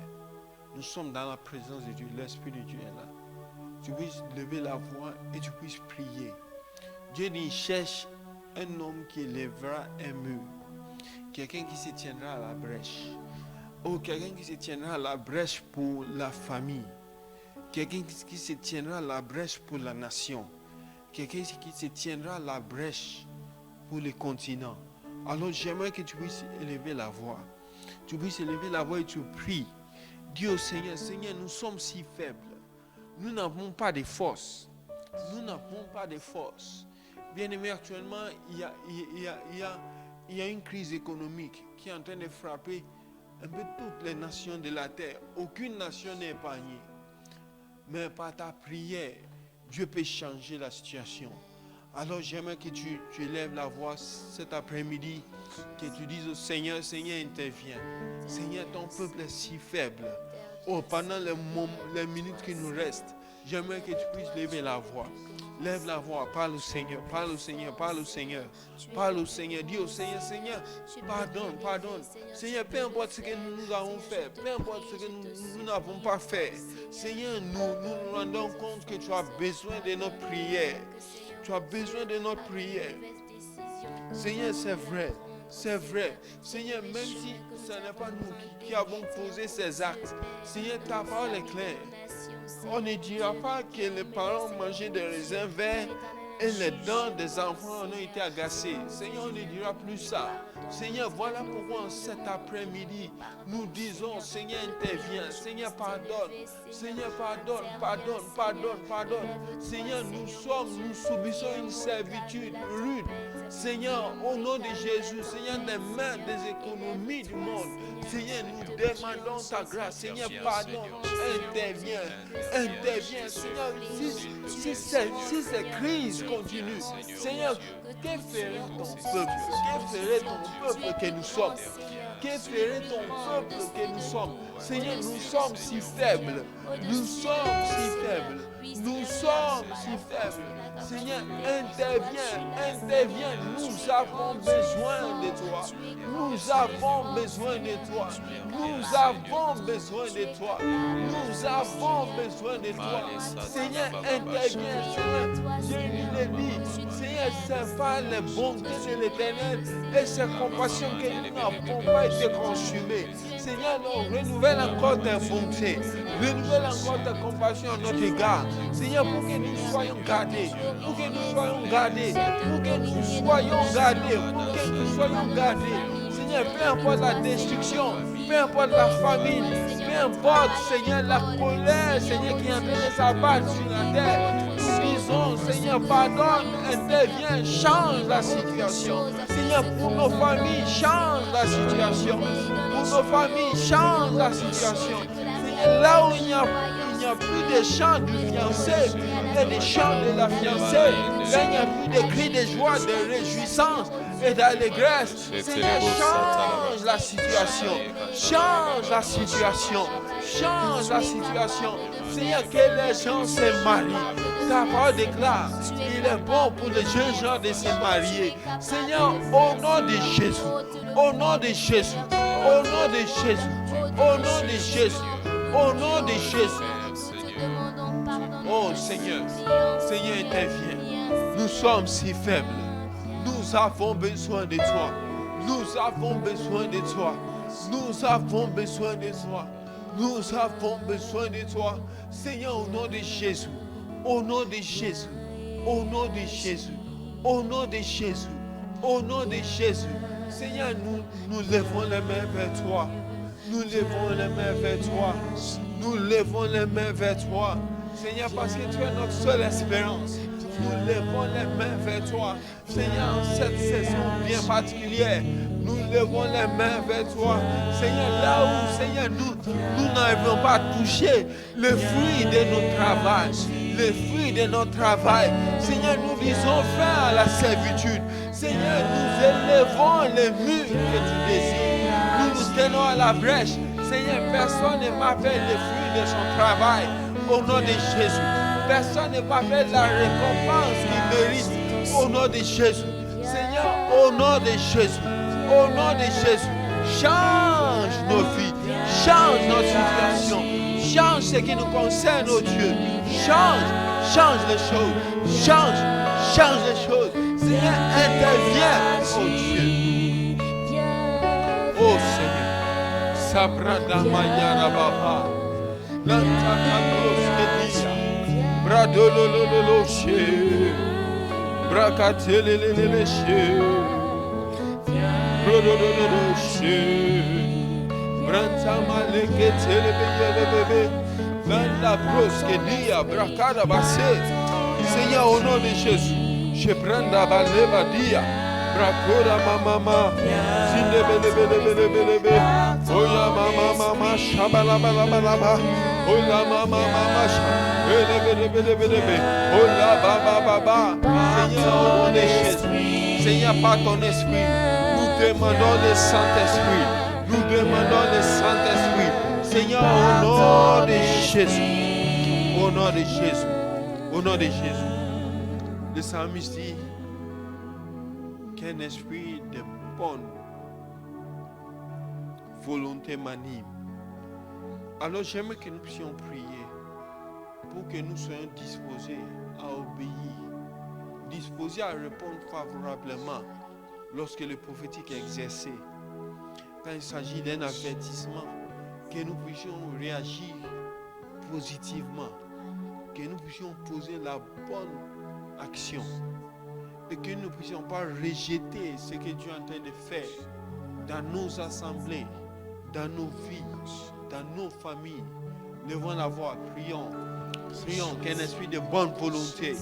nous sommes dans la présence de Dieu, l'Esprit de Dieu est là. Tu puisses lever la voix et tu puisses prier. Dieu dit, il cherche un homme qui élèvera un mur, quelqu'un qui se tiendra à la brèche, ou quelqu'un qui se tiendra à la brèche pour la famille, quelqu'un qui se tiendra à la brèche pour la nation, quelqu'un qui se tiendra à la brèche pour le continent. Alors j'aimerais que tu puisses élever la voix. Tu puisses élever la voix et tu pries. Dis au Seigneur, Seigneur, nous sommes si faibles. Nous n'avons pas de force. Nous n'avons pas de force. Bien aimé, actuellement, il y a une crise économique qui est en train de frapper un peu toutes les nations de la terre. Aucune nation n'est épargnée. Mais par ta prière, Dieu peut changer la situation. Alors j'aimerais que tu élèves la voix cet après-midi, que tu dises au Seigneur, Seigneur, interviens. Seigneur, ton peuple est si faible. Oh, pendant les minutes qui nous restent, j'aimerais que tu puisses lever la voix. Lève la voix, parle au Seigneur, parle au Seigneur, parle au Seigneur, parle au Seigneur, dis au Seigneur, Seigneur, pardonne, pardonne. Seigneur, peu importe ce que nous avons fait, peu importe ce que nous n'avons pas fait. Seigneur, nous rendons compte que tu as besoin de notre prière. Tu as besoin de notre prière. Seigneur, c'est vrai. C'est vrai. Seigneur, même si ce n'est pas nous qui avons posé ces actes, Seigneur, ta parole est claire. On ne dira pas que les parents mangeaient des raisins verts et les dents des enfants ont été agacées. Seigneur, on ne dira plus ça. Seigneur, voilà pourquoi en cet après-midi, nous disons, Seigneur, interviens. Seigneur, pardonne. Seigneur, pardonne, pardonne, pardonne, pardonne. Seigneur, nous subissons une servitude rude. Seigneur, au nom de Jésus, Seigneur, des mains des économies du monde. Seigneur, nous demandons ta grâce. Seigneur, pardonne, interviens, interviens. Seigneur, si ces crises continuent, Seigneur, que ferait ton peuple? Que ferait ton peuple que nous sommes? Que ferait ton peuple que nous sommes? Seigneur, nous sommes si faibles. Nous sommes si faibles. Nous sommes si faibles. Seigneur, interviens, interviens. Nous avons besoin de toi. Nous avons besoin de toi. Nous avons besoin de toi. Nous avons besoin de toi. Seigneur, interviens. Seigneur, je l'ai dit. Seigneur, c'est par les bontés de l'Éternel et ses compassions que nous n'avons pas été consumés. Seigneur, nous renouvelle encore tes bontés. Renouvelle encore ta compassion à notre égard. Seigneur, pour que nous soyons gardés. Pour que nous soyons gardés. Pour que nous soyons gardés. Pour que nous soyons gardés. Seigneur, peu importe la destruction, peu importe la famine, peu importe, Seigneur, la colère, Seigneur, qui est en train de s'abattre sur la terre. Nous disons, Seigneur, pardonne, interviens, change la situation. Seigneur, pour nos familles, change la situation. Pour nos familles, change la situation. Seigneur, là où il n'y a plus de chants du fiancé et des chants de la fiancée, là il n'y a plus de cris de joie, de réjouissance et d'allégresse. Seigneur, change la situation. Change la situation. Change la situation. Seigneur, que les gens se marient. Ta parole déclare qu'il est bon pour les jeunes gens de se marier. Seigneur, au nom de Jésus, au nom de Jésus, au nom de Jésus, au nom de Jésus, au nom de Jésus. Oh Seigneur, Seigneur, interviens. Nous sommes si faibles. Nous avons besoin de toi. Nous avons besoin de toi. Nous avons besoin de toi. Nous avons besoin de toi. Seigneur, au nom de Jésus. Au nom de Jésus. Au nom de Jésus. Au nom de Jésus. Au nom de Jésus. Seigneur, nous levons les mains vers toi. Nous levons les mains vers toi. Nous levons les mains vers toi. Seigneur, parce que tu es notre seule espérance. Nous levons les mains vers toi. Seigneur, en cette saison bien particulière, nous levons les mains vers toi. Seigneur, là où, Seigneur, nous n'arrivons pas à toucher le fruit de notre travail. Le fruit de notre travail. Seigneur, nous disons fin à la servitude. Seigneur, nous élevons les murs que tu désires. Nous nous tenons à la brèche. Seigneur, personne ne m'appelle le fruit de son travail. Au nom de Jésus. personne ne va faire la récompense qu'il mérite. Au nom de Jésus. Seigneur, au nom de Jésus. Au nom de Jésus. Change nos vies. Change notre situation. Change ce qui nous concerne, oh Dieu. Change les choses. Change les choses. Seigneur, interviens, oh Dieu. Oh Seigneur. Sabrada Mayara Baba. Lantakabros Kedia. Bradolololo She. Brakatelelele She. Brodololo She. Brantama Leketele Bebe. Landa Bros Kedia. Brakada Basse. Seigneur, au nom de Jésus. Je prends la baleva dia, brakora mama, sinde bele, oya mama, shabala bala, oya mama, bele, ola baba, Seigneur, au nom de Jésus, Seigneur, par ton esprit, nous demandons le Saint-Esprit, Seigneur, au nom de Jésus, au nom de Jésus. Le psalmiste dit qu'un esprit de bonne volonté m'anime. Alors j'aimerais que nous puissions prier pour que nous soyons disposés à obéir, disposés à répondre favorablement lorsque le prophétique est exercé. Quand il s'agit d'un avertissement, que nous puissions réagir positivement, que nous puissions poser la bonne action et que nous ne puissions pas rejeter ce que Dieu est en train de faire dans nos assemblées, dans nos vies, dans nos familles. Levons la voix, prions qu'un esprit de bonne volonté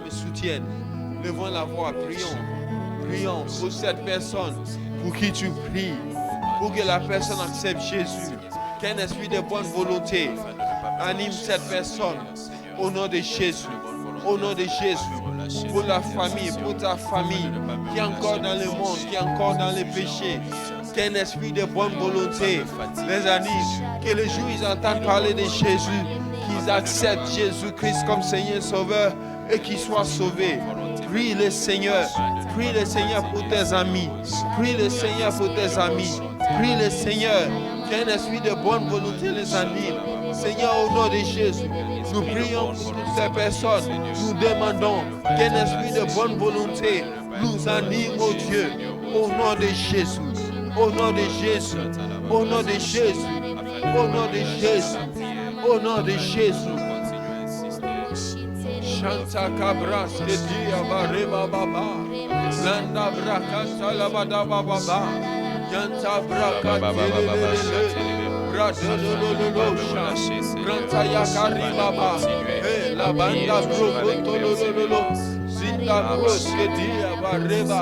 me soutienne. Levons la voix, prions pour cette personne pour qui tu pries, pour que la personne accepte Jésus. Qu'un esprit de bonne volonté anime cette personne. Au nom de Jésus, pour la famille, pour ta famille qui est encore dans le monde, qui est encore dans les péchés, qu'un esprit de bonne volonté les anime, que le jour où ils entendent parler de Jésus, qu'ils acceptent Jésus-Christ comme Seigneur Sauveur et qu'ils soient sauvés. Prie le Seigneur pour tes amis, prie le Seigneur, qu'un esprit de bonne volonté les anime. Seigneur, au nom de Jésus, nous prions pour toutes ces personnes. Nous demandons qu'un esprit de bonne volonté nous anime, oh Dieu, au nom de Jésus, au nom de Jésus, au nom de Jésus, au nom de Jésus, au nom de Jésus. Chanta cabras que dia bareba baba, landa bracanta lavada baba, yanta bracata Branta yakari baba, la banda brocotololo, zinda broske dia bareba,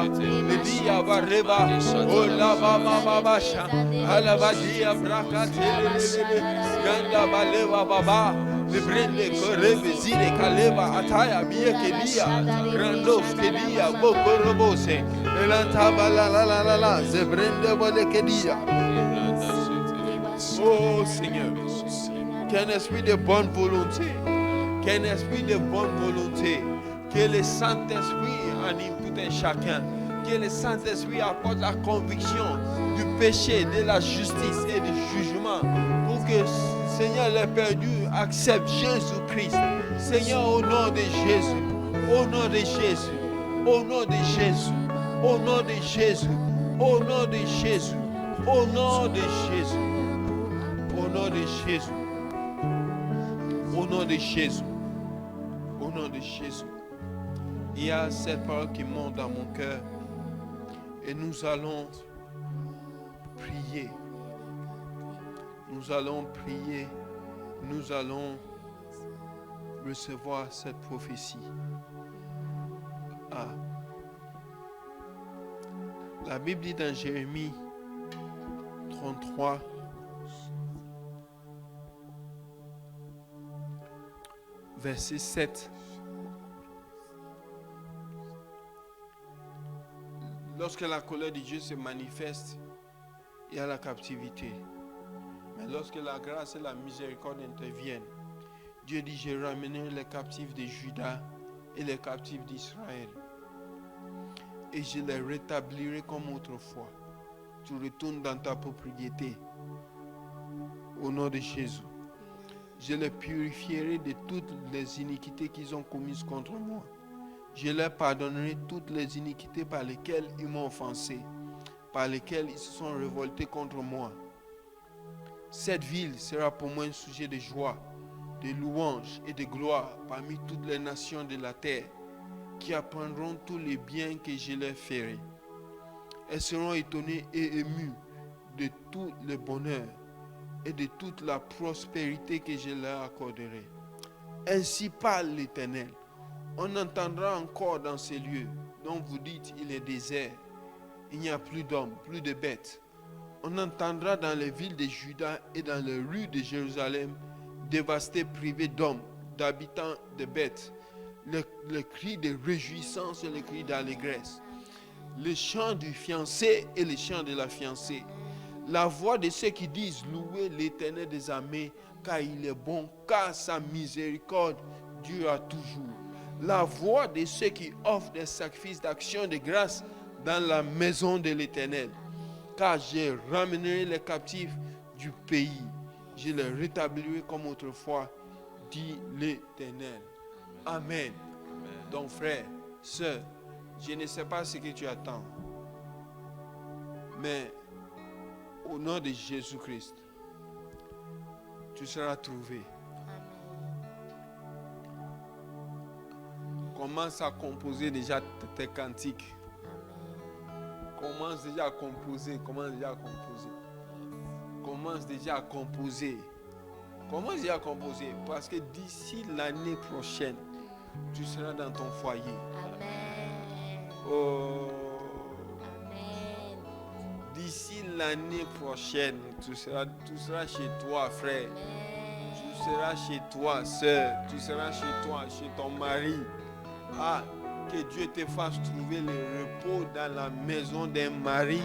ola baba sha, alabadia bracatelele, ganda baleva baba, librende correve zile caleva ataya miekelia, grandos kedia bokorobose, elantaba la, zebrende bolekedia. Oh Seigneur, qu'un esprit de bonne volonté, que le Saint-Esprit anime tout un chacun, que le Saint-Esprit apporte la conviction du péché, de la justice et du jugement, pour que Seigneur les perdus acceptent Jésus-Christ. Seigneur, au nom de Jésus, au nom de Jésus, au nom de Jésus, au nom de Jésus, au nom de Jésus, au nom de Jésus. Au nom de Jésus, au nom de Jésus, au nom de Jésus, il y a cette parole qui monte dans mon cœur et nous allons prier, nous allons recevoir cette prophétie. La Bible dit dans Jérémie 33, verset 7. Lorsque la colère de Dieu se manifeste, il y a la captivité. Mais lorsque la grâce et la miséricorde interviennent, Dieu dit, j'ai ramené les captifs de Juda et les captifs d'Israël. Et je les rétablirai comme autrefois. Tu retournes dans ta propriété. Au nom de Jésus. Je les purifierai de toutes les iniquités qu'ils ont commises contre moi. Je leur pardonnerai toutes les iniquités par lesquelles ils m'ont offensé, par lesquelles ils se sont révoltés contre moi. Cette ville sera pour moi un sujet de joie, de louange et de gloire parmi toutes les nations de la terre, qui apprendront tous les biens que je leur ferai. Elles seront étonnées et émues de tout le bonheur et de toute la prospérité que je leur accorderai. Ainsi parle l'Éternel. On entendra encore dans ces lieux dont vous dites il est désert. Il n'y a plus d'hommes, plus de bêtes. On entendra dans les villes de Juda et dans les rues de Jérusalem, dévastées, privées d'hommes, d'habitants, de bêtes, le cri de réjouissance et le cri d'allégresse, le chant du fiancé et le chant de la fiancée, la voix de ceux qui disent louez l'Éternel des armées, car il est bon, car sa miséricorde durera toujours. La voix de ceux qui offrent des sacrifices d'action de grâce dans la maison de l'Éternel. Car je ramènerai les captifs du pays. Je les rétablirai comme autrefois, dit l'Éternel. Amen. Donc frère, sœur, je ne sais pas ce que tu attends. Mais au nom de Jésus-Christ, tu seras trouvé. Commence à composer déjà tes cantiques. Commence déjà à composer. Commence déjà à composer. Parce que d'ici l'année prochaine, tu seras dans ton foyer. Amen. Oh. Amen. D'ici l'année prochaine, tu seras chez toi, frère. Amen. Tu seras chez toi, sœur. Tu seras chez toi, chez ton mari. Ah, que Dieu te fasse trouver le repos dans la maison d'un mari.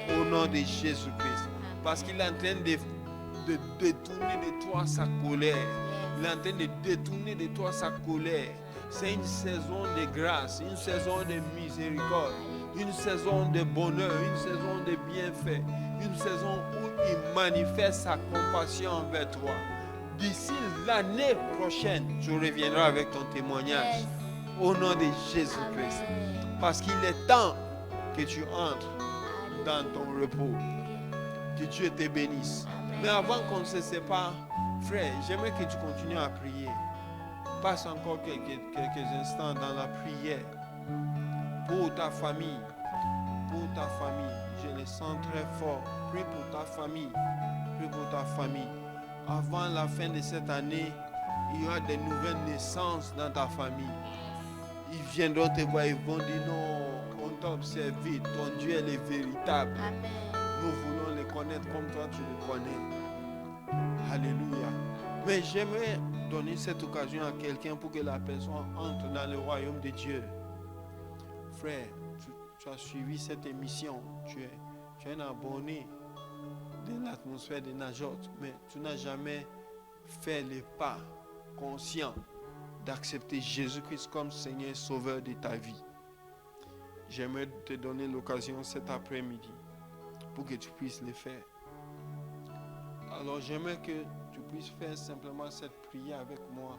Amen. Au nom de Jésus-Christ. Parce qu'il est en train de détourner de toi sa colère. Il est en train de détourner de toi sa colère. C'est une saison de grâce, une saison de miséricorde, une saison de bonheur, une saison de bienfait, une saison où il manifeste sa compassion envers toi. D'ici l'année prochaine, tu reviendras avec ton témoignage. Yes. Au nom de Jésus-Christ. Amen. Parce qu'il est temps que tu entres dans ton repos. Que Dieu te bénisse. Amen. Mais avant qu'on se sépare, frère, j'aimerais que tu continues à prier. Passe encore quelques instants dans la prière. Pour ta famille. Pour ta famille. Je le sens très fort. Prie pour ta famille. Prie pour ta famille. Avant la fin de cette année, il y aura des nouvelles naissances dans ta famille. Ils viendront te voir et vont dire non, on t'a observé, ton Dieu est véritable. Amen. Nous voulons le connaître comme toi tu le connais. Alléluia. Mais j'aimerais donner cette occasion à quelqu'un pour que la personne entre dans le royaume de Dieu. Frère, tu as suivi cette émission, tu es un abonné de l'atmosphère de Najot, mais tu n'as jamais fait le pas conscient d'accepter Jésus-Christ comme Seigneur et Sauveur de ta vie. J'aimerais te donner l'occasion cet après-midi pour que tu puisses le faire. Alors j'aimerais que tu puisses faire simplement cette prière avec moi,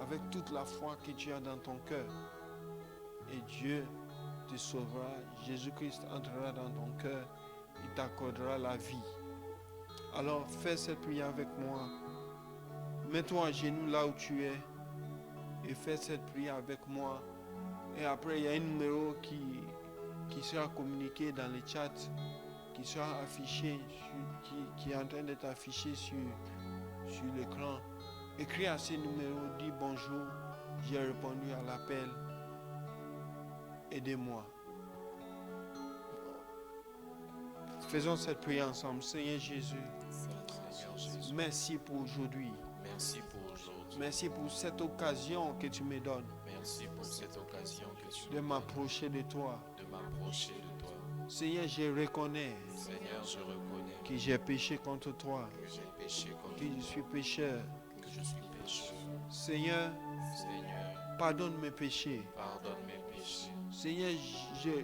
avec toute la foi que tu as dans ton cœur. Et Dieu te sauvera, Jésus-Christ entrera dans ton cœur, il t'accordera la vie. Alors fais cette prière avec moi. Mets-toi à genoux là où tu es et fais cette prière avec moi. Et après, il y a un numéro qui sera communiqué dans le chat, qui sera affiché, qui est en train d'être affiché sur l'écran. Écris à ce numéro, dis bonjour, j'ai répondu à l'appel, aidez-moi. Faisons cette prière ensemble. Seigneur Jésus, merci pour aujourd'hui. Merci pour aujourd'hui. Merci pour cette occasion que tu me donnes Merci pour cette occasion que tu de m'approcher de toi. de m'approcher de toi. Seigneur, je reconnais Seigneur, je reconnais que j'ai péché contre toi, que j'ai péché contre que je suis pécheur. que je suis pécheur. péchés. Seigneur, Seigneur, pardonne mes péchés. pardonne mes péchés. Seigneur,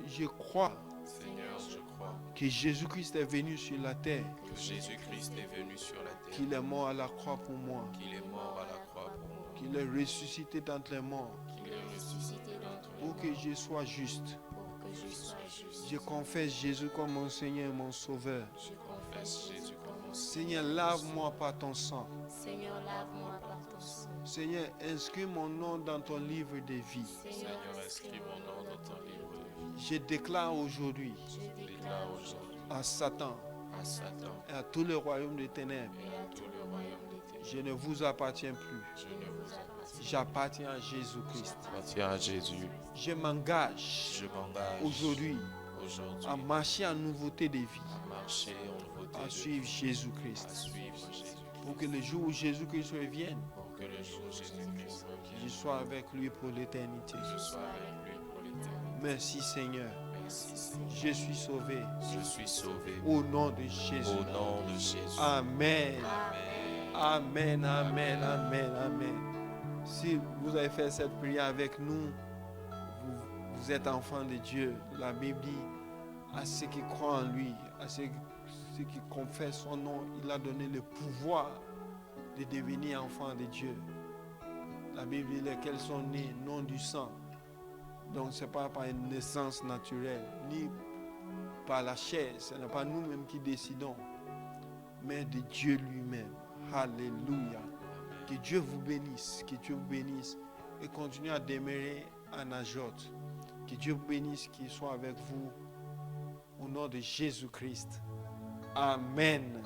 je crois Seigneur, je crois que Jésus-Christ est venu sur la terre, que Jésus-Christ est venu sur la terre, qu'il est mort à la croix pour moi, qu'il est mort à la croix pour moi, qu'il est ressuscité d'entre les morts qu'il est ressuscité d'entre les pour morts, que je sois juste. pour que je sois juste. Je confesse Jésus comme mon Seigneur et mon Sauveur. Je confesse Jésus comme mon Seigneur, lave-moi par ton sang. Seigneur, lave-moi par ton sang. Seigneur, inscris mon nom dans ton livre de vie. Seigneur, inscris mon nom dans ton livre de vie. Je déclare aujourd'hui Je Je déclare aujourd'hui à Satan à Satan et à tout le royaume des ténèbres, et à tout le royaume des ténèbres, je ne vous appartiens plus. je ne vous appartiens. J'appartiens à Jésus-Christ. J'appartiens à Jésus. Je m'engage Je m'engage aujourd'hui aujourd'hui à marcher en nouveauté de vie, à marcher en nouveauté à de suivre vie, Jésus-Christ. à suivre Jésus, Pour que le jour où Jésus-Christ revienne, pour que le jour où Jésus-Christ je revienne, sois avec lui pour l'éternité. je sois avec lui pour l'éternité. Merci Seigneur. Merci Seigneur. Je suis sauvé Je suis sauvé au nom de Jésus. au nom de Jésus. Amen. Amen. Amen, amen, amen, amen. Si vous avez fait cette prière avec nous, vous êtes enfant de Dieu. La Bible dit à ceux qui croient en lui, à ceux qui confessent son nom, il a donné le pouvoir de devenir enfant de Dieu. La Bible dit lesquels sont nés, non du sang. Donc ce n'est pas par une naissance naturelle, ni par la chair. Ce n'est pas nous-mêmes qui décidons, mais de Dieu lui-même. Alléluia. Que Dieu vous bénisse, que Dieu vous bénisse et continue à demeurer en Ajotte. Que Dieu vous bénisse, qu'il soit avec vous au nom de Jésus-Christ. Amen.